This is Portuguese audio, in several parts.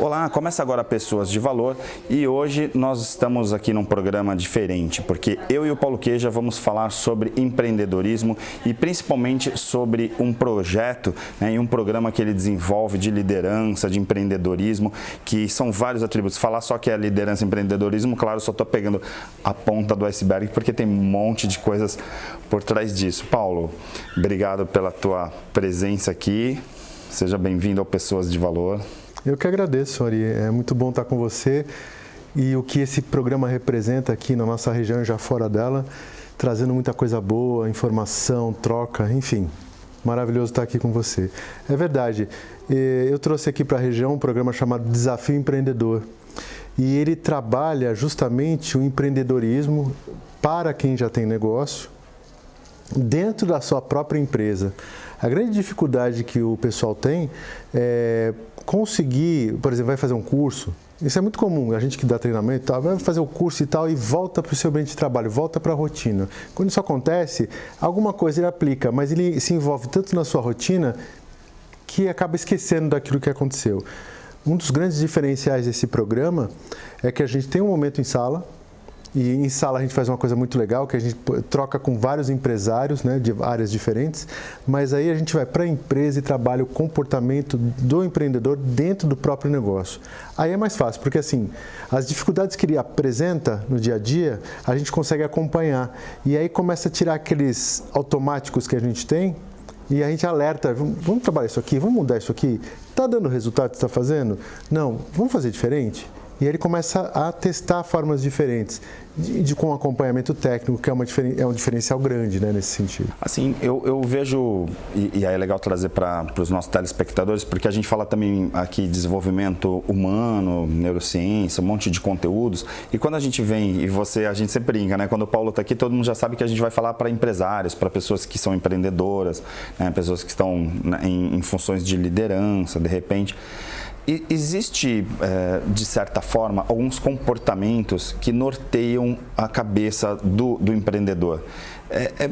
Olá, começa agora Pessoas de Valor e hoje nós estamos aqui num programa diferente, porque eu e o Paulo Queja vamos falar sobre empreendedorismo e principalmente sobre um projeto, e um programa que ele desenvolve de liderança, de empreendedorismo, que são vários atributos. Falar só que é liderança e empreendedorismo, claro, só estou pegando a ponta do iceberg, porque tem um monte de coisas por trás disso. Paulo, obrigado pela tua presença aqui, seja bem-vindo ao Pessoas de Valor. Eu que agradeço, Ari. É muito bom estar com você e o que esse programa representa aqui na nossa região e já fora dela, trazendo muita coisa boa, informação, troca, enfim, maravilhoso estar aqui com você. É verdade, eu trouxe aqui para a região um programa chamado Desafio Empreendedor e ele trabalha justamente o empreendedorismo para quem já tem negócio dentro da sua própria empresa. A grande dificuldade que o pessoal tem é conseguir, por exemplo, vai fazer um curso, isso é muito comum, a gente que dá treinamento e tal, vai fazer o curso e tal e volta para o seu ambiente de trabalho, volta para a rotina. Quando isso acontece, alguma coisa ele aplica, mas ele se envolve tanto na sua rotina que acaba esquecendo daquilo que aconteceu. Um dos grandes diferenciais desse programa é que a gente tem um momento em sala, e em sala a gente faz uma coisa muito legal, que a gente troca com vários empresários, de áreas diferentes, mas aí a gente vai para a empresa e trabalha o comportamento do empreendedor dentro do próprio negócio. Aí é mais fácil, porque assim, as dificuldades que ele apresenta no dia a dia, a gente consegue acompanhar. E aí começa a tirar aqueles automáticos que a gente tem, e a gente alerta, vamos trabalhar isso aqui, vamos mudar isso aqui, está dando o resultado que está fazendo? Não, vamos fazer diferente? E aí ele começa a testar formas diferentes, com acompanhamento técnico, que é um diferencial grande, nesse sentido. Assim, eu vejo, e aí é legal trazer para os nossos telespectadores, porque a gente fala também aqui de desenvolvimento humano, neurociência, um monte de conteúdos, e quando a gente vem, a gente sempre brinca, quando o Paulo está aqui, todo mundo já sabe que a gente vai falar para empresários, para pessoas que são empreendedoras, pessoas que estão em funções de liderança, de repente. E existe, de certa forma, alguns comportamentos que norteiam a cabeça do empreendedor.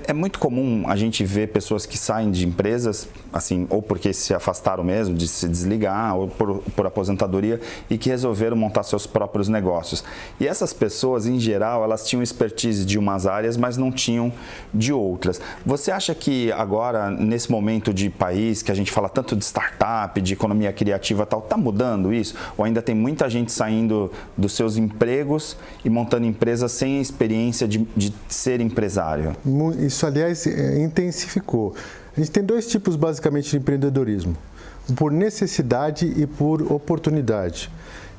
É muito comum a gente ver pessoas que saem de empresas, assim, ou porque se afastaram mesmo, de se desligar, ou por aposentadoria, e que resolveram montar seus próprios negócios. E essas pessoas, em geral, elas tinham expertise de umas áreas, mas não tinham de outras. Você acha que agora, nesse momento de país, que a gente fala tanto de startup, de economia criativa e tal, está mudando isso? Ou ainda tem muita gente saindo dos seus empregos e montando empresas sem a experiência de ser empresário? Isso, aliás, intensificou. A gente tem dois tipos, basicamente, de empreendedorismo. Por necessidade e por oportunidade.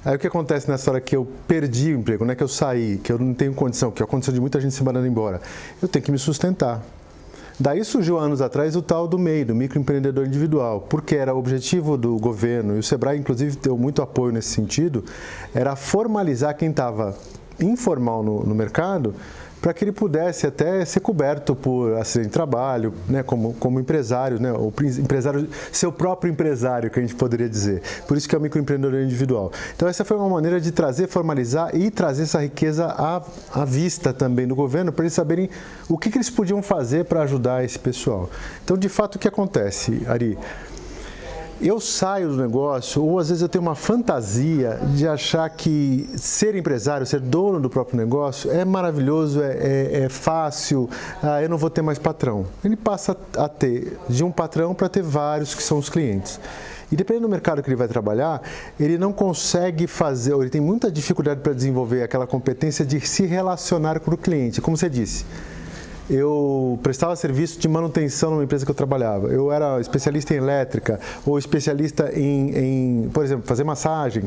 Aí o que acontece nessa hora que eu perdi o emprego, não é que eu saí, que eu não tenho condição, que é a condição de muita gente se mandando embora. Eu tenho que me sustentar. Daí surgiu, anos atrás, o tal do MEI, do microempreendedor individual, porque era o objetivo do governo, e o Sebrae, inclusive, deu muito apoio nesse sentido, era formalizar quem estava informal no mercado, para que ele pudesse até ser coberto por acidente de trabalho, como empresário, o empresário, seu próprio empresário, que a gente poderia dizer. Por isso que é o microempreendedor individual. Então essa foi uma maneira de formalizar e trazer essa riqueza à vista também do governo, para eles saberem o que eles podiam fazer para ajudar esse pessoal. Então, de fato, o que acontece, Ari? Eu saio do negócio, ou às vezes eu tenho uma fantasia de achar que ser empresário, ser dono do próprio negócio é maravilhoso, é fácil, eu não vou ter mais patrão. Ele passa a ter de um patrão para ter vários que são os clientes. E dependendo do mercado que ele vai trabalhar, ele não consegue fazer, ou ele tem muita dificuldade para desenvolver aquela competência de se relacionar com o cliente, como você disse. Eu prestava serviço de manutenção numa empresa que eu trabalhava. Eu era especialista em elétrica ou especialista em por exemplo, fazer massagem.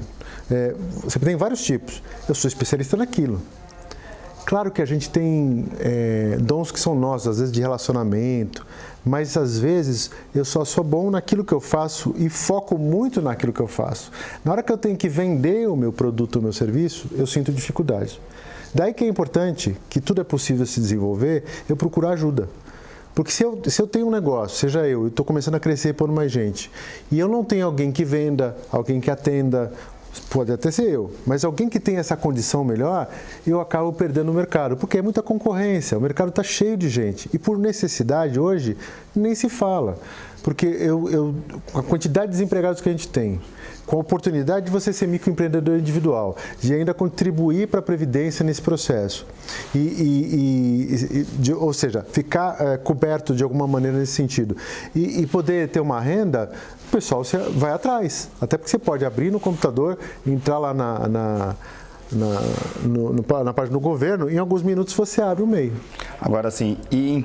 Você tem vários tipos. Eu sou especialista naquilo. Claro que a gente tem dons que são nossos, às vezes de relacionamento, mas às vezes eu só sou bom naquilo que eu faço e foco muito naquilo que eu faço. Na hora que eu tenho que vender o meu produto, o meu serviço, eu sinto dificuldade. Daí que é importante, que tudo é possível se desenvolver, eu procurar ajuda. Porque se eu tenho um negócio, seja eu estou começando a crescer e pôr mais gente, e eu não tenho alguém que venda, alguém que atenda, Pode até ser eu, mas alguém que tem essa condição melhor, eu acabo perdendo o mercado, porque é muita concorrência, o mercado está cheio de gente. E por necessidade, hoje, nem se fala. Porque a quantidade de desempregados que a gente tem, com a oportunidade de você ser microempreendedor individual, de ainda contribuir para a Previdência nesse processo, ou seja, ficar coberto de alguma maneira nesse sentido, e poder ter uma renda, o pessoal vai atrás. Até porque você pode abrir no computador, entrar lá na página do governo, em alguns minutos você abre o MEI. Agora, assim, e em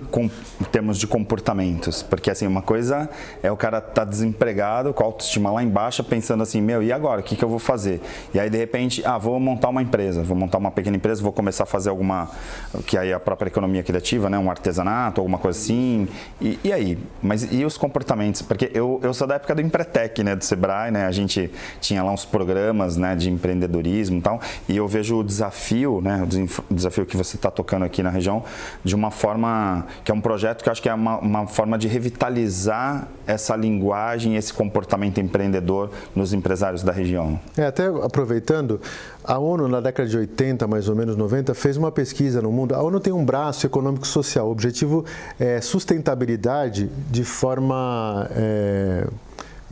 termos de comportamentos? Porque, assim, uma coisa é o cara estar desempregado, com a autoestima lá embaixo, pensando assim, e agora? O que eu vou fazer? E aí, de repente, vou montar uma empresa, vou montar uma pequena empresa, vou começar a fazer que aí a própria economia criativa, né? Um artesanato, alguma coisa assim. E aí? Mas e os comportamentos? Porque eu sou da época do Empretec, né? Do Sebrae, né? A gente tinha lá uns programas, né? De empreendedorismo e tal. E eu vejo o desafio, né? O desafio que você está tocando aqui na região, de uma forma, que é um projeto que eu acho que é uma forma de revitalizar essa linguagem, esse comportamento empreendedor nos empresários da região. Até aproveitando, a ONU na década de 80, mais ou menos 90, fez uma pesquisa no mundo. A ONU tem um braço econômico-social, o objetivo é sustentabilidade de forma...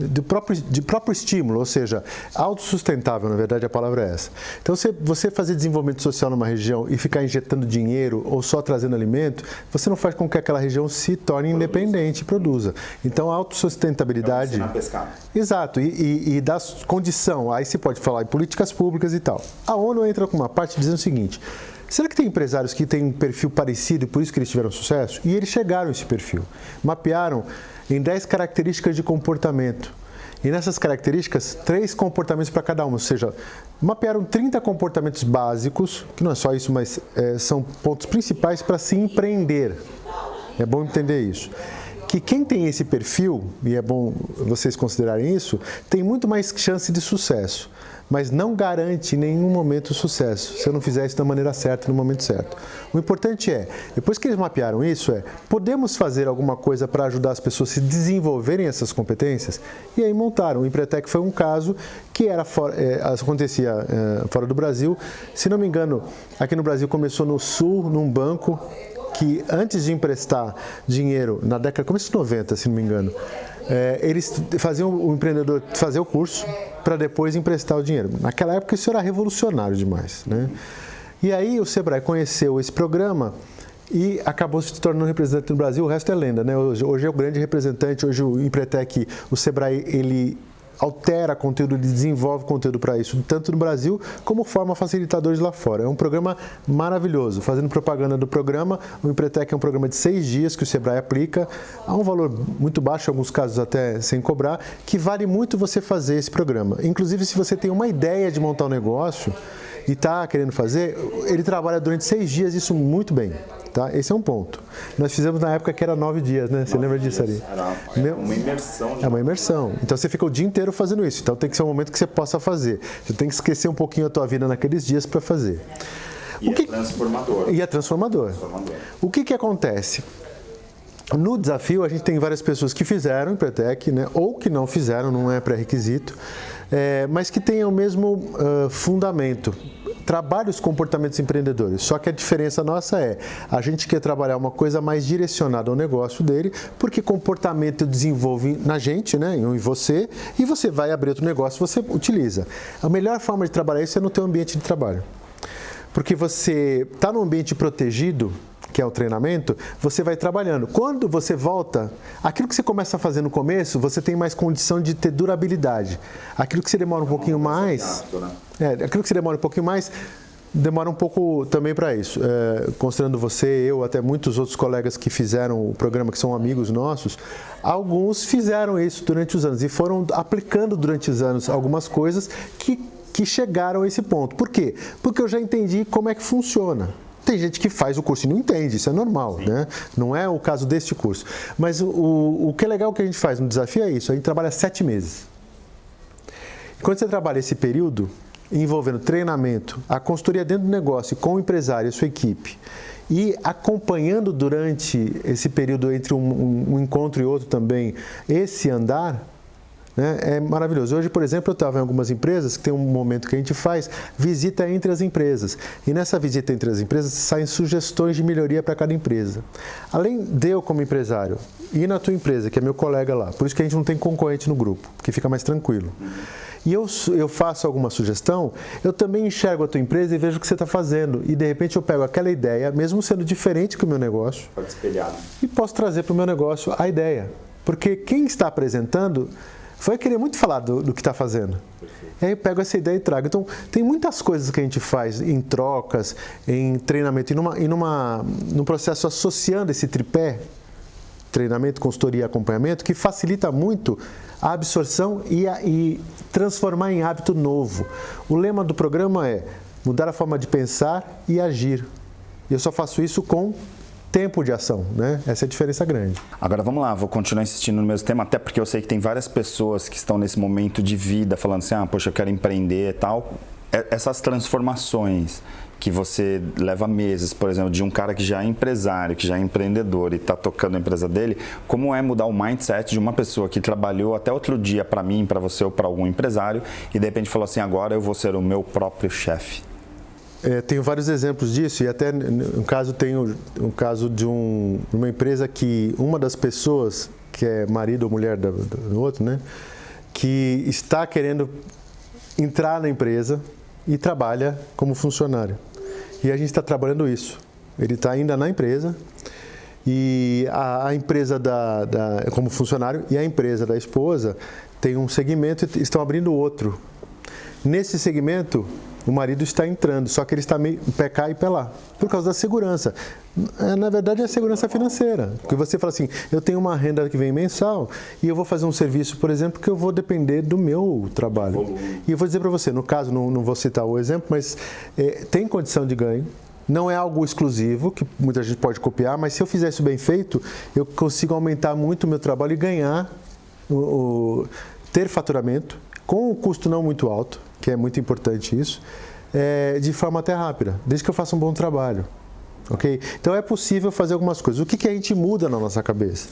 de próprio estímulo, ou seja, autossustentável, na verdade a palavra é essa. Então, você fazer desenvolvimento social numa região e ficar injetando dinheiro ou só trazendo alimento, você não faz com que aquela região se torne independente e produza. Então, a autossustentabilidade... Então, pescar. Exato, e dá condição, aí se pode falar em políticas públicas e tal. A ONU entra com uma parte dizendo o seguinte: será que tem empresários que têm um perfil parecido e por isso que eles tiveram sucesso? E eles chegaram a esse perfil, mapearam em 10 características de comportamento. E nessas características, 3 comportamentos para cada uma, ou seja, mapearam 30 comportamentos básicos, que não é só isso, mas são pontos principais para se empreender. É bom entender isso. Que quem tem esse perfil, e é bom vocês considerarem isso, tem muito mais chance de sucesso, mas não garante em nenhum momento o sucesso, se eu não fizer isso da maneira certa, no momento certo. O importante depois que eles mapearam isso, podemos fazer alguma coisa para ajudar as pessoas a se desenvolverem essas competências? E aí montaram. O Empretec foi um caso que acontecia fora do Brasil. Se não me engano, aqui no Brasil começou no Sul, num banco, que antes de emprestar dinheiro, na década, começo de 90, se não me engano, eles faziam o empreendedor fazer o curso para depois emprestar o dinheiro. Naquela época isso era revolucionário demais, né? E aí o Sebrae conheceu esse programa e acabou se tornando representante no Brasil. O resto é lenda, né? Hoje é o grande representante, hoje o Empretec, o Sebrae, ele altera conteúdo, ele desenvolve conteúdo para isso, tanto no Brasil como forma facilitadores lá fora. É um programa maravilhoso. Fazendo propaganda do programa, o Empretec é um programa de 6 dias que o Sebrae aplica, a um valor muito baixo, em alguns casos até sem cobrar, que vale muito você fazer esse programa. Inclusive, se você tem uma ideia de montar um negócio e está querendo fazer, ele trabalha durante 6 dias, isso muito bem. Tá? Esse é um ponto. Nós fizemos na época que era 9 dias, né? Você lembra disso ali? Era uma imersão. É uma imersão. Então você fica o dia inteiro fazendo isso. Então tem que ser um momento que você possa fazer. Você tem que esquecer um pouquinho a tua vida naqueles dias para fazer. É transformador. E é transformador. O que acontece? No desafio, a gente tem várias pessoas que fizeram Empretec, né? Ou que não fizeram, não é pré-requisito, mas que têm o mesmo fundamento. Trabalha os comportamentos empreendedores, só que a diferença nossa a gente quer trabalhar uma coisa mais direcionada ao negócio dele, porque comportamento desenvolve na gente, né, em você, e você vai abrir outro negócio, você utiliza. A melhor forma de trabalhar isso é no teu ambiente de trabalho, porque você está num ambiente protegido, que é o treinamento, você vai trabalhando. Quando você volta, aquilo que você começa a fazer no começo, você tem mais condição de ter durabilidade. Aquilo que você demora um pouquinho mais... aquilo que você demora um pouquinho mais, demora um pouco também para isso. Considerando você, eu, até muitos outros colegas que fizeram o programa, que são amigos nossos, alguns fizeram isso durante os anos e foram aplicando durante os anos algumas coisas que chegaram a esse ponto. Por quê? Porque eu já entendi como é que funciona. Tem gente que faz o curso e não entende, isso é normal, né? Não é o caso deste curso. Mas o que é legal que a gente faz no desafio é isso, a gente trabalha 7 meses. Quando você trabalha esse período, envolvendo treinamento, a consultoria dentro do negócio com o empresário e a sua equipe, e acompanhando durante esse período entre um encontro e outro também esse andar, né? É maravilhoso. Hoje, por exemplo, eu estava em algumas empresas que tem um momento que a gente faz visita entre as empresas. E nessa visita entre as empresas saem sugestões de melhoria para cada empresa. Além de eu, como empresário, ir na tua empresa, que é meu colega lá, por isso que a gente não tem concorrente no grupo, porque fica mais tranquilo. E eu faço alguma sugestão, eu também enxergo a tua empresa e vejo o que você está fazendo. E de repente eu pego aquela ideia, mesmo sendo diferente que o meu negócio, pode espelhar, né? E posso trazer para o meu negócio a ideia. Porque quem está apresentando vai querer muito falar do que está fazendo. Perfeito. E aí eu pego essa ideia e trago. Então, tem muitas coisas que a gente faz em trocas, em treinamento, num processo associando esse tripé, treinamento, consultoria e acompanhamento, que facilita muito a absorção e transformar em hábito novo. O lema do programa é mudar a forma de pensar e agir. E eu só faço isso com tempo de ação, né? Essa é a diferença grande. Agora vamos lá, vou continuar insistindo no mesmo tema, até porque eu sei que tem várias pessoas que estão nesse momento de vida falando assim, poxa, eu quero empreender e tal. Essas transformações que você leva meses, por exemplo, de um cara que já é empresário, que já é empreendedor e está tocando a empresa dele, como é mudar o mindset de uma pessoa que trabalhou até outro dia para mim, para você ou para algum empresário e de repente falou assim, agora eu vou ser o meu próprio chefe? Tenho vários exemplos disso e até no caso tenho um caso de uma empresa que uma das pessoas, que é marido ou mulher do outro, né, que está querendo entrar na empresa e trabalha como funcionário. E a gente está trabalhando isso. Ele está ainda na empresa e a empresa como funcionário e a empresa da esposa tem um segmento e estão abrindo outro. Nesse segmento, o marido está entrando, só que ele está meio pé cá e pé lá, por causa da segurança. Na verdade, é a segurança financeira. Porque você fala assim, eu tenho uma renda que vem mensal e eu vou fazer um serviço, por exemplo, que eu vou depender do meu trabalho. E eu vou dizer para você, no caso, não vou citar o exemplo, mas tem condição de ganho. Não é algo exclusivo, que muita gente pode copiar, mas se eu fizer isso bem feito, eu consigo aumentar muito o meu trabalho e ganhar, ter faturamento, com um custo não muito alto, que é muito importante isso, de forma até rápida, desde que eu faça um bom trabalho. Okay? Então é possível fazer algumas coisas. O que a gente muda na nossa cabeça?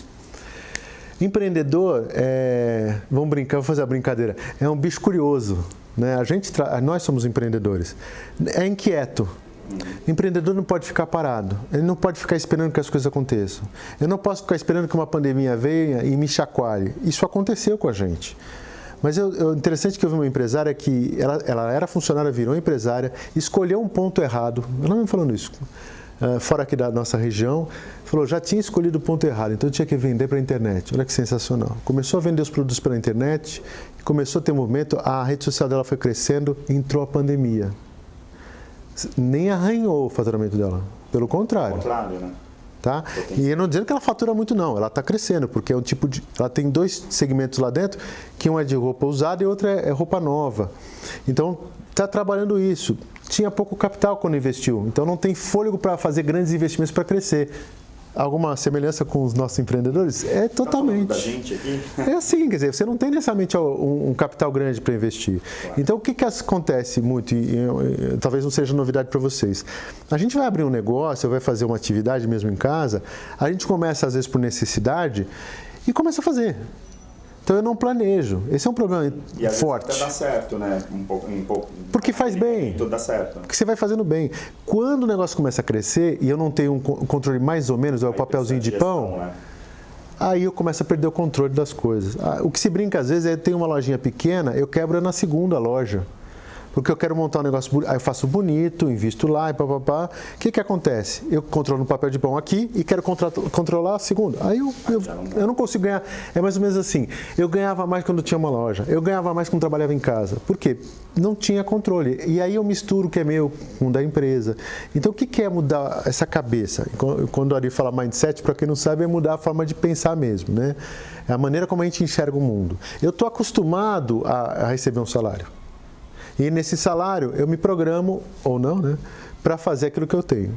Empreendedor, vamos brincar, vou fazer a brincadeira, é um bicho curioso. Né? Nós somos empreendedores. É inquieto. Empreendedor não pode ficar parado, ele não pode ficar esperando que as coisas aconteçam. Eu não posso ficar esperando que uma pandemia venha e me chacoalhe. Isso aconteceu com a gente. Mas o interessante que eu vi uma empresária que ela era funcionária, virou empresária, escolheu um ponto errado. Ela não me falando isso. Fora aqui da nossa região, falou, já tinha escolhido o ponto errado, então tinha que vender para a internet. Olha que sensacional. Começou a vender os produtos pela internet, começou a ter movimento, a rede social dela foi crescendo, entrou a pandemia. Nem arranhou o faturamento dela, pelo contrário. Né? Tá? E eu não dizendo que ela fatura muito não, ela está crescendo, porque é um tipo de, ela tem dois segmentos lá dentro, que um é de roupa usada e outro é roupa nova. Então, está trabalhando isso. Tinha pouco capital quando investiu, então não tem fôlego para fazer grandes investimentos para crescer. Alguma semelhança com os nossos empreendedores? É totalmente. Tá falando da gente aqui? É assim, quer dizer, você não tem necessariamente um capital grande para investir. Claro. Então, o que acontece muito, e talvez não seja novidade para vocês, a gente vai abrir um negócio, vai fazer uma atividade mesmo em casa, a gente começa às vezes por necessidade e começa a fazer. Então eu não planejo. Esse é um problema e às forte. Vezes dá certo, né? Um pouco. Porque faz bem. Tudo dá certo. Porque você vai fazendo bem. Quando o negócio começa a crescer e eu não tenho um controle mais ou menos, é o papelzinho de pão, né? Aí eu começo a perder o controle das coisas. O que se brinca às vezes é ter uma lojinha pequena, eu quebro na segunda loja. Porque eu quero montar um negócio, aí eu faço bonito, invisto lá e papapá. O que acontece? Eu controlo o papel de pão aqui e quero controlar a segunda. Aí eu não consigo ganhar. É mais ou menos assim. Eu ganhava mais quando tinha uma loja. Eu ganhava mais quando trabalhava em casa. Por quê? Não tinha controle. E aí eu misturo o que é meu com o da empresa. Então o que é mudar essa cabeça? Quando o Ari fala mindset, para quem não sabe, é mudar a forma de pensar mesmo, né? É a maneira como a gente enxerga o mundo. Eu estou acostumado a receber um salário. E nesse salário eu me programo, ou não, né, para fazer aquilo que eu tenho.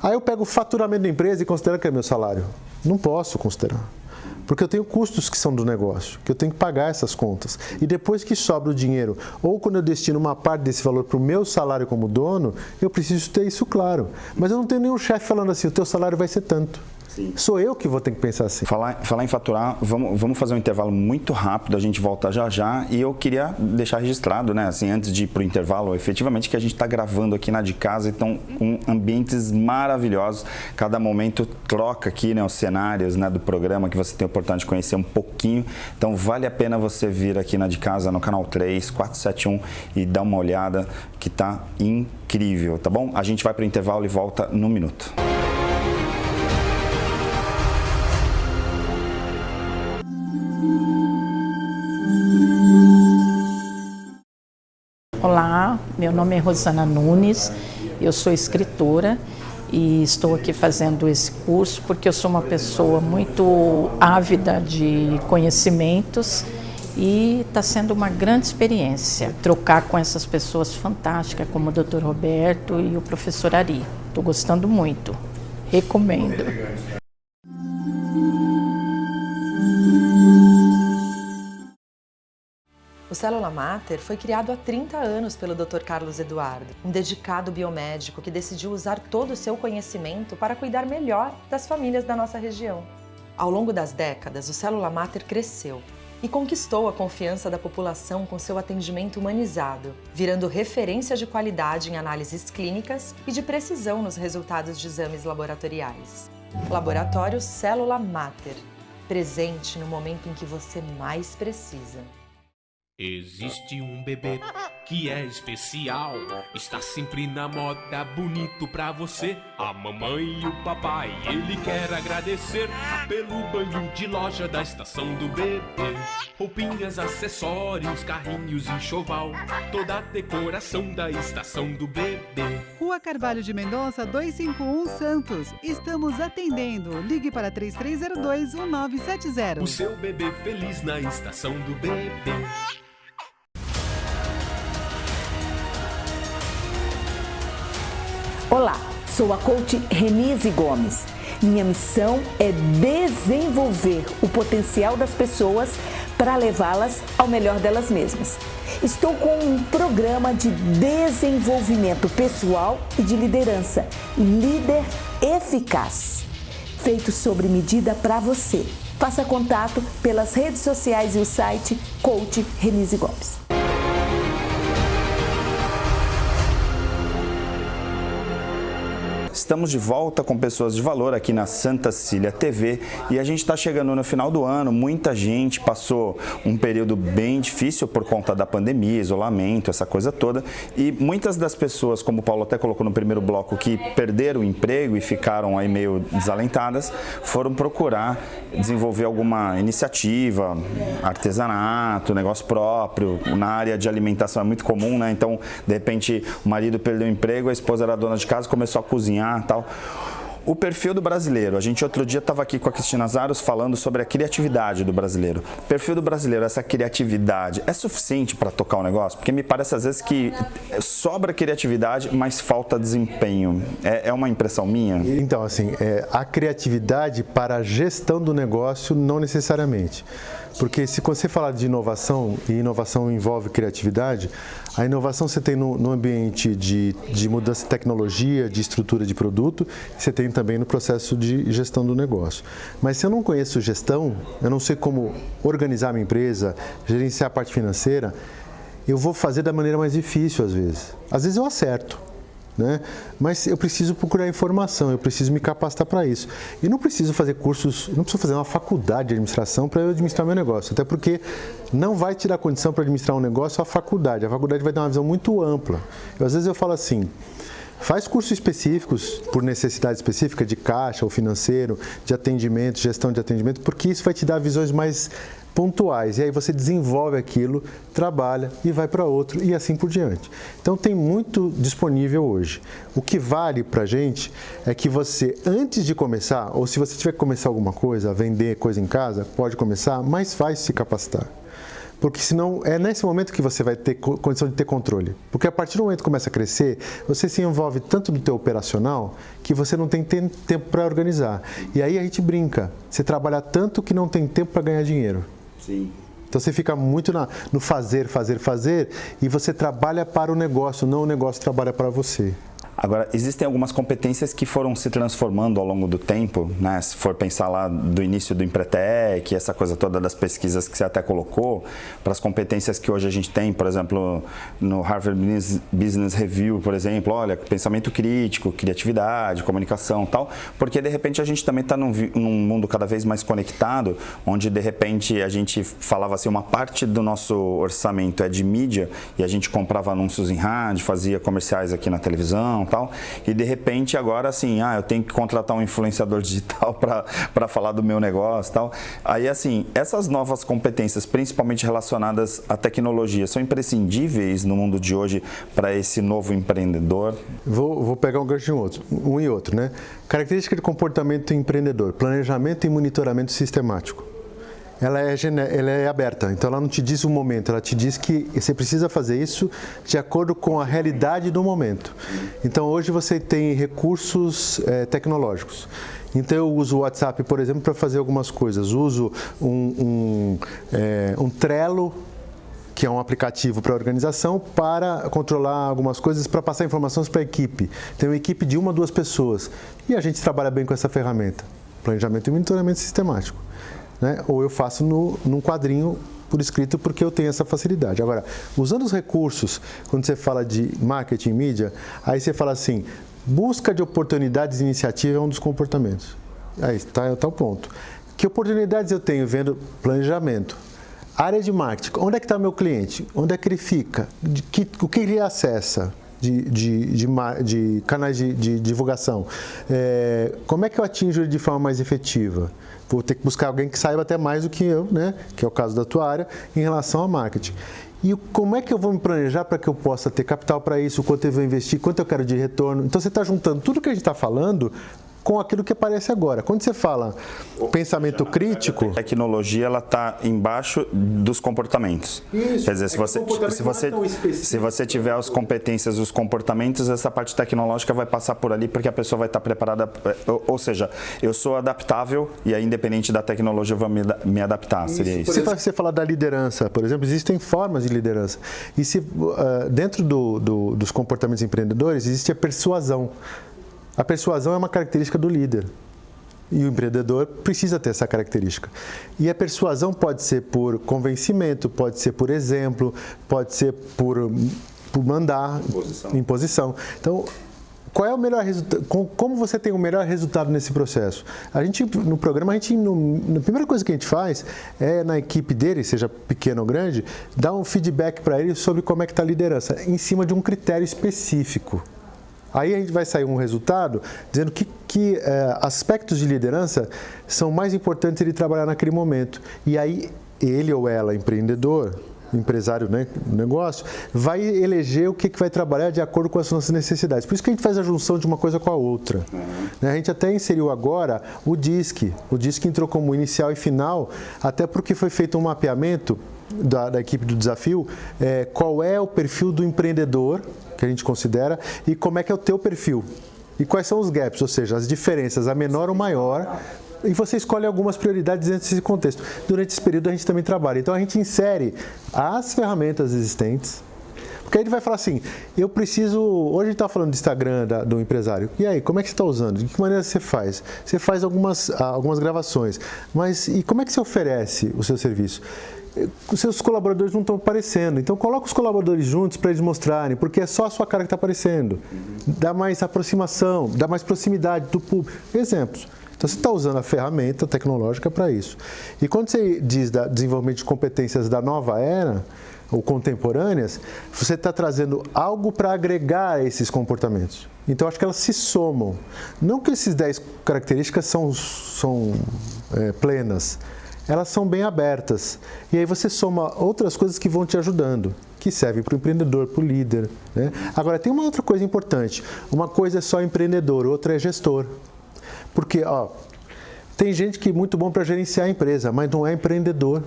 Aí eu pego o faturamento da empresa e considero que é meu salário. Não posso considerar. Porque eu tenho custos que são do negócio, que eu tenho que pagar essas contas. E depois que sobra o dinheiro, ou quando eu destino uma parte desse valor para o meu salário como dono, eu preciso ter isso claro. Mas eu não tenho nenhum chefe falando assim, o teu salário vai ser tanto. Sim. Sou eu que vou ter que pensar assim. Falar em faturar, vamos fazer um intervalo muito rápido, a gente volta já. E eu queria deixar registrado, né, assim, antes de ir para o intervalo, efetivamente que a gente está gravando aqui na de casa, então com ambientes maravilhosos. Cada momento troca aqui, né, os cenários, né, do programa, que você tem a oportunidade de conhecer um pouquinho. Então vale a pena você vir aqui na de casa, no canal 3, 471 e dar uma olhada, que tá incrível, tá bom? A gente vai para o intervalo e volta num minuto. Olá, meu nome é Rosana Nunes, eu sou escritora e estou aqui fazendo esse curso porque eu sou uma pessoa muito ávida de conhecimentos e está sendo uma grande experiência trocar com essas pessoas fantásticas como o Dr. Roberto e o professor Ari. Estou gostando muito, recomendo. O Célula Mater foi criado há 30 anos pelo Dr. Carlos Eduardo, um dedicado biomédico que decidiu usar todo o seu conhecimento para cuidar melhor das famílias da nossa região. Ao longo das décadas, o Célula Mater cresceu e conquistou a confiança da população com seu atendimento humanizado, virando referência de qualidade em análises clínicas e de precisão nos resultados de exames laboratoriais. Laboratório Célula Mater, presente no momento em que você mais precisa. Existe um bebê que é especial, está sempre na moda, bonito pra você. A mamãe e o papai, ele quer agradecer pelo banho de loja da estação do bebê. Roupinhas, acessórios, carrinhos, enxoval, toda a decoração da estação do bebê. Rua Carvalho de Mendonça, 251 Santos. Estamos atendendo. Ligue para 3302-1970. O seu bebê feliz na estação do bebê. Olá, sou a coach Renise Gomes. Minha missão é desenvolver o potencial das pessoas para levá-las ao melhor delas mesmas. Estou com um programa de desenvolvimento pessoal e de liderança, Líder Eficaz, feito sobre medida para você. Faça contato pelas redes sociais e o site Coach Renise Gomes. Estamos de volta com Pessoas de Valor aqui na Santa Cecília TV e a gente está chegando no final do ano. Muita gente passou um período bem difícil por conta da pandemia, isolamento, essa coisa toda, e muitas das pessoas, como o Paulo até colocou no primeiro bloco, que perderam o emprego e ficaram aí meio desalentadas, foram procurar desenvolver alguma iniciativa, artesanato, negócio próprio. Na área de alimentação é muito comum, né? Então, de repente, o marido perdeu o emprego, a esposa era dona de casa, começou a cozinhar, tal. O perfil do brasileiro, a gente outro dia estava aqui com a Cristina Zaros falando sobre a criatividade do brasileiro. O perfil do brasileiro, essa criatividade, é suficiente para tocar o negócio? Porque me parece às vezes que sobra criatividade, mas falta desempenho. É uma impressão minha? Então, assim, a criatividade para a gestão do negócio, não necessariamente. Porque se você falar de inovação, e inovação envolve criatividade, a inovação você tem no ambiente de mudança de tecnologia, de estrutura de produto, você tem também no processo de gestão do negócio. Mas se eu não conheço gestão, eu não sei como organizar a minha empresa, gerenciar a parte financeira, eu vou fazer da maneira mais difícil às vezes. Às vezes eu acerto, né? Mas eu preciso procurar informação, eu preciso me capacitar para isso. E não preciso fazer cursos, não preciso fazer uma faculdade de administração para eu administrar meu negócio, até porque não vai te dar condição para administrar um negócio a faculdade vai dar uma visão muito ampla. Às vezes eu falo assim, faz cursos específicos, por necessidade específica de caixa ou financeiro, de atendimento, gestão de atendimento, porque isso vai te dar visões mais pontuais, e aí você desenvolve aquilo, trabalha e vai para outro e assim por diante. Então tem muito disponível hoje. O que vale para a gente é que você, antes de começar, ou se você tiver que começar alguma coisa, vender coisa em casa, pode começar, mas faz se capacitar. Porque senão é nesse momento que você vai ter condição de ter controle. Porque a partir do momento que começa a crescer, você se envolve tanto no teu operacional que você não tem tempo para organizar. E aí a gente brinca, você trabalha tanto que não tem tempo para ganhar dinheiro. Sim. Então você fica muito no fazer, e você trabalha para o negócio, não o negócio trabalha para você. Agora, existem algumas competências que foram se transformando ao longo do tempo, né? Se for pensar lá do início do Empretec, essa coisa toda das pesquisas que você até colocou, para as competências que hoje a gente tem, por exemplo, no Harvard Business Review, por exemplo, olha, pensamento crítico, criatividade, comunicação e tal, porque de repente a gente também está num mundo cada vez mais conectado, onde de repente a gente falava assim, uma parte do nosso orçamento é de mídia e a gente comprava anúncios em rádio, fazia comerciais aqui na televisão, tal, e de repente agora assim, eu tenho que contratar um influenciador digital para falar do meu negócio, tal. Aí assim, essas novas competências, principalmente relacionadas à tecnologia, são imprescindíveis no mundo de hoje para esse novo empreendedor? Vou pegar um gancho de um e outro, né? Característica de comportamento empreendedor: planejamento e monitoramento sistemático. Ela é aberta, então ela não te diz o momento, ela te diz que você precisa fazer isso de acordo com a realidade do momento. Então hoje você tem recursos tecnológicos. Então eu uso o WhatsApp, por exemplo, para fazer algumas coisas. Uso um Trello, que é um aplicativo para a organização, para controlar algumas coisas, para passar informações para a equipe. Tem uma equipe de 1 a 2 pessoas e a gente trabalha bem com essa ferramenta. Planejamento e monitoramento sistemático. Né? Ou eu faço num quadrinho por escrito, porque eu tenho essa facilidade. Agora, usando os recursos, quando você fala de marketing e mídia, aí você fala assim, busca de oportunidades e iniciativa é um dos comportamentos. Aí está o ponto. Que oportunidades eu tenho vendo planejamento? Área de marketing, onde é que está o meu cliente? Onde é que ele fica? O que ele acessa? De canais de divulgação. Como é que eu atinjo ele de forma mais efetiva? Vou ter que buscar alguém que saiba até mais do que eu, né? Que é o caso da tua área, em relação ao marketing. E como é que eu vou me planejar para que eu possa ter capital para isso, quanto eu vou investir, quanto eu quero de retorno? Então você está juntando tudo que a gente está falando com aquilo que aparece agora. Quando você fala pensamento crítico... A tecnologia está embaixo dos comportamentos. Isso. Quer dizer, se você tiver as competências, os comportamentos, essa parte tecnológica vai passar por ali porque a pessoa vai estar preparada. Ou seja, eu sou adaptável e aí, independente da tecnologia, eu vou me adaptar. Seria isso. Se você falar da liderança, por exemplo, existem formas de liderança. E se dentro dos comportamentos empreendedores, existe a persuasão. A persuasão é uma característica do líder e o empreendedor precisa ter essa característica. E a persuasão pode ser por convencimento, pode ser por exemplo, pode ser por mandar, imposição. Então, qual é o melhor resultado? Como você tem o melhor resultado nesse processo? No programa, a primeira coisa que a gente faz é, na equipe dele, seja pequena ou grande, dar um feedback para ele sobre como é que está a liderança, em cima de um critério específico. Aí a gente vai sair um resultado dizendo que aspectos de liderança são mais importantes ele trabalhar naquele momento. E aí ele ou ela, empreendedor, empresário, né, negócio, vai eleger o que vai trabalhar de acordo com as nossas necessidades. Por isso que a gente faz a junção de uma coisa com a outra. Né? A gente até inseriu agora o DISC. O DISC entrou como inicial e final, até porque foi feito um mapeamento da equipe do desafio, qual é o perfil do empreendedor que a gente considera e como é que é o teu perfil. E quais são os gaps, ou seja, as diferenças, a menor ou maior, e você escolhe algumas prioridades dentro desse contexto. Durante esse período a gente também trabalha. Então a gente insere as ferramentas existentes, porque aí ele vai falar assim, eu preciso, hoje a gente está falando do Instagram do empresário, e aí, como é que você está usando? De que maneira você faz? Você faz algumas gravações, mas e como é que você oferece o seu serviço? Os seus colaboradores não estão aparecendo, então coloca os colaboradores juntos para eles mostrarem, porque é só a sua cara que está aparecendo. Dá mais aproximação, dá mais proximidade do público. Exemplos. Então você está usando a ferramenta tecnológica para isso. E quando você diz da desenvolvimento de competências da nova era, ou contemporâneas, você está trazendo algo para agregar a esses comportamentos. Então acho que elas se somam. Não que esses 10 características são plenas. Elas são bem abertas. E aí você soma outras coisas que vão te ajudando, que servem para o empreendedor, para o líder. Né? Agora, tem uma outra coisa importante. Uma coisa é só empreendedor, outra é gestor. Porque tem gente que é muito bom para gerenciar a empresa, mas não é empreendedor.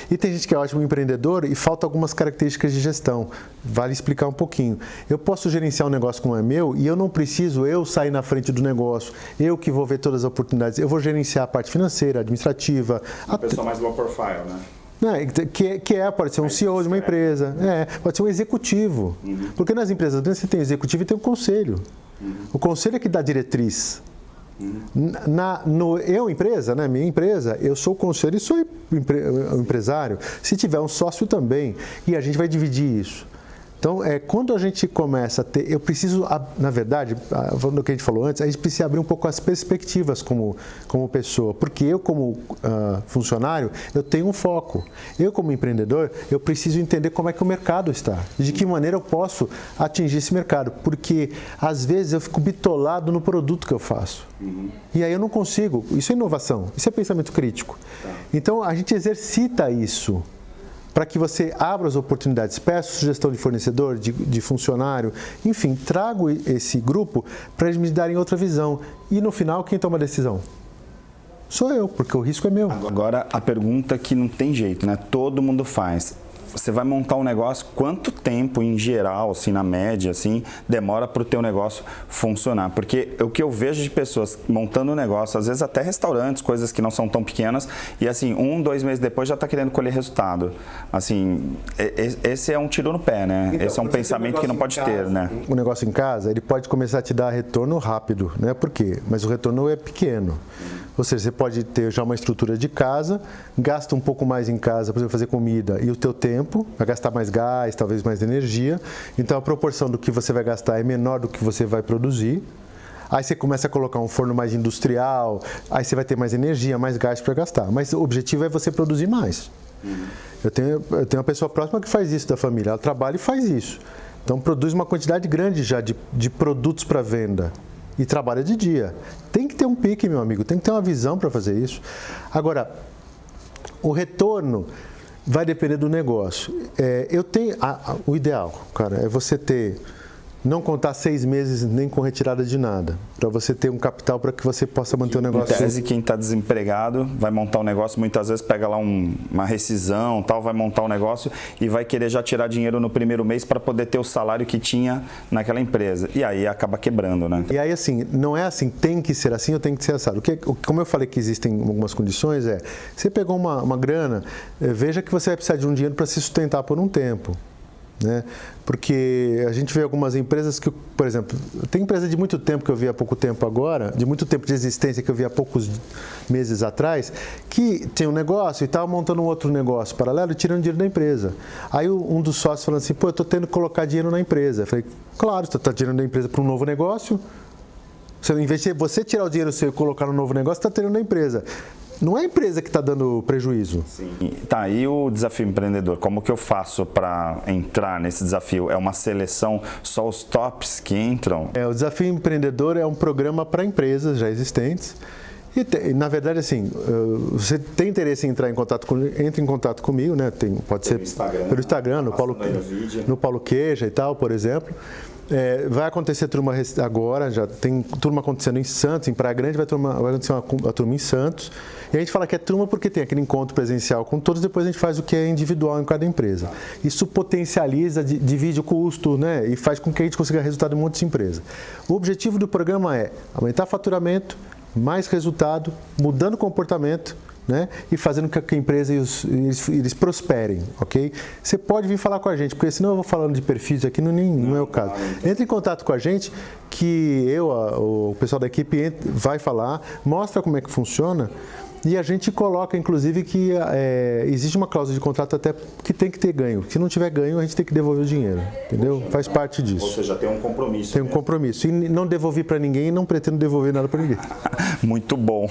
E tem gente que é ótimo empreendedor e falta algumas características de gestão. Vale explicar um pouquinho. Eu posso gerenciar um negócio que não é meu e eu não preciso sair na frente do negócio, eu que vou ver todas as oportunidades. Eu vou gerenciar a parte financeira, administrativa. Uma pessoa mais low profile, né? Né? Pode ser um CEO de uma empresa, pode ser um executivo. Porque nas empresas grandes você tem o executivo e tem o conselho. O conselho é que dá diretriz. Empresa, né? Minha empresa, eu sou o conselho e sou o empresário. Se tiver um sócio também, e a gente vai dividir isso. Então, quando a gente começa a ter... Eu preciso, na verdade, falando do que a gente falou antes, a gente precisa abrir um pouco as perspectivas como pessoa. Porque eu, como funcionário, eu tenho um foco. Eu, como empreendedor, eu preciso entender como é que o mercado está. De que maneira eu posso atingir esse mercado. Porque, às vezes, eu fico bitolado no produto que eu faço. E aí eu não consigo. Isso é inovação. Isso é pensamento crítico. Então, a gente exercita isso. Para que você abra as oportunidades, peça sugestão de fornecedor, de funcionário, enfim, trago esse grupo para eles me darem outra visão. E no final, quem toma a decisão? Sou eu, porque o risco é meu. Agora, a pergunta que não tem jeito, né? Todo mundo faz. Você vai montar um negócio, quanto tempo, em geral, assim, na média, assim, demora para o teu negócio funcionar? Porque o que eu vejo de pessoas montando um negócio, às vezes até restaurantes, coisas que não são tão pequenas, e assim, 1, 2 meses depois já está querendo colher resultado. Assim, esse é um tiro no pé, né? Então, esse é um pensamento que não pode ter, né? O negócio em casa, ele pode começar a te dar retorno rápido, né? Por quê? Mas o retorno é pequeno. Ou seja, você pode ter já uma estrutura de casa, gasta um pouco mais em casa, por exemplo, fazer comida, e o teu tempo, vai gastar mais gás, talvez mais energia. Então, a proporção do que você vai gastar é menor do que você vai produzir. Aí você começa a colocar um forno mais industrial, aí você vai ter mais energia, mais gás para gastar. Mas o objetivo é você produzir mais. Eu tenho uma pessoa próxima que faz isso da família, ela trabalha e faz isso. Então, produz uma quantidade grande já de produtos para venda. E trabalha de dia. Tem que ter um pique, meu amigo, tem que ter uma visão para fazer isso. Agora, o retorno vai depender do negócio. O ideal, cara, é você não contar 6 meses nem com retirada de nada, para você ter um capital para que você possa manter o negócio. Em tese, quem está desempregado vai montar um negócio, muitas vezes pega lá uma rescisão, tal, vai montar um negócio e vai querer já tirar dinheiro no primeiro mês para poder ter o salário que tinha naquela empresa. E aí acaba quebrando, né? E aí, assim, não é assim, tem que ser assim ou tem que ser assado. Como eu falei que existem algumas condições, você pegou uma grana, veja que você vai precisar de um dinheiro para se sustentar por um tempo. Né? Porque a gente vê algumas empresas que, por exemplo, tem empresa de muito tempo que eu vi há pouco tempo agora, de muito tempo de existência que eu vi há poucos meses atrás, que tem um negócio e estava montando um outro negócio paralelo e tirando dinheiro da empresa. Aí um dos sócios falando assim, eu estou tendo que colocar dinheiro na empresa. Eu falei, claro, você está tirando da empresa para um novo negócio, em vez de você tirar o dinheiro seu e colocar no novo negócio, está tirando da empresa. Não é a empresa que está dando prejuízo. Sim. Tá, e o desafio empreendedor? Como que eu faço para entrar nesse desafio? É uma seleção, só os tops que entram? O desafio empreendedor é um programa para empresas já existentes. E, na verdade, assim, você tem interesse em entrar em contato comigo, entre em contato comigo, né? Pode ser pelo Instagram, no Paulo Queja e tal, por exemplo. Vai acontecer turma agora, já tem turma acontecendo em Santos, em Praia Grande vai acontecer uma turma em Santos. E a gente fala que é turma porque tem aquele encontro presencial com todos, depois a gente faz o que é individual em cada empresa. Isso potencializa, divide o custo, né? E faz com que a gente consiga resultado em um monte de empresa. O objetivo do programa é aumentar faturamento, mais resultado, mudando o comportamento, né? E fazendo com que a empresa eles prosperem, ok? Você pode vir falar com a gente, porque senão eu vou falando de perfis aqui, não é o caso. Entre em contato com a gente, que o pessoal da equipe vai falar, mostra como é que funciona. E a gente coloca, inclusive, que existe uma cláusula de contrato até que tem que ter ganho. Se não tiver ganho, a gente tem que devolver o dinheiro, entendeu? Faz parte disso. Ou seja, tem um compromisso. Tem um compromisso. E não devolvi para ninguém e não pretendo devolver nada para ninguém. Muito bom.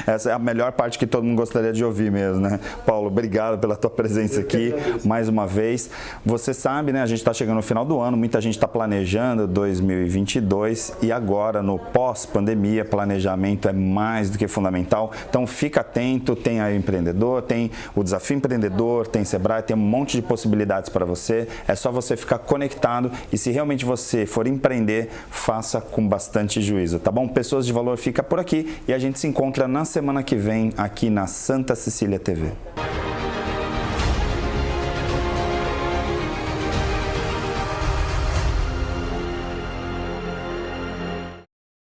Essa é a melhor parte que todo mundo gostaria de ouvir mesmo, né? Paulo, obrigado pela tua presença aqui mais uma vez. Você sabe, né? A gente está chegando no final do ano, muita gente está planejando 2022 e agora, no pós-pandemia, planejamento é mais do que fundamental. Então, fica atento, tem aí o empreendedor, tem o desafio empreendedor, tem Sebrae, tem um monte de possibilidades para você. É só você ficar conectado e se realmente você for empreender, faça com bastante juízo, tá bom? Pessoas de Valor fica por aqui e a gente se encontra na semana que vem aqui na Santa Cecília TV.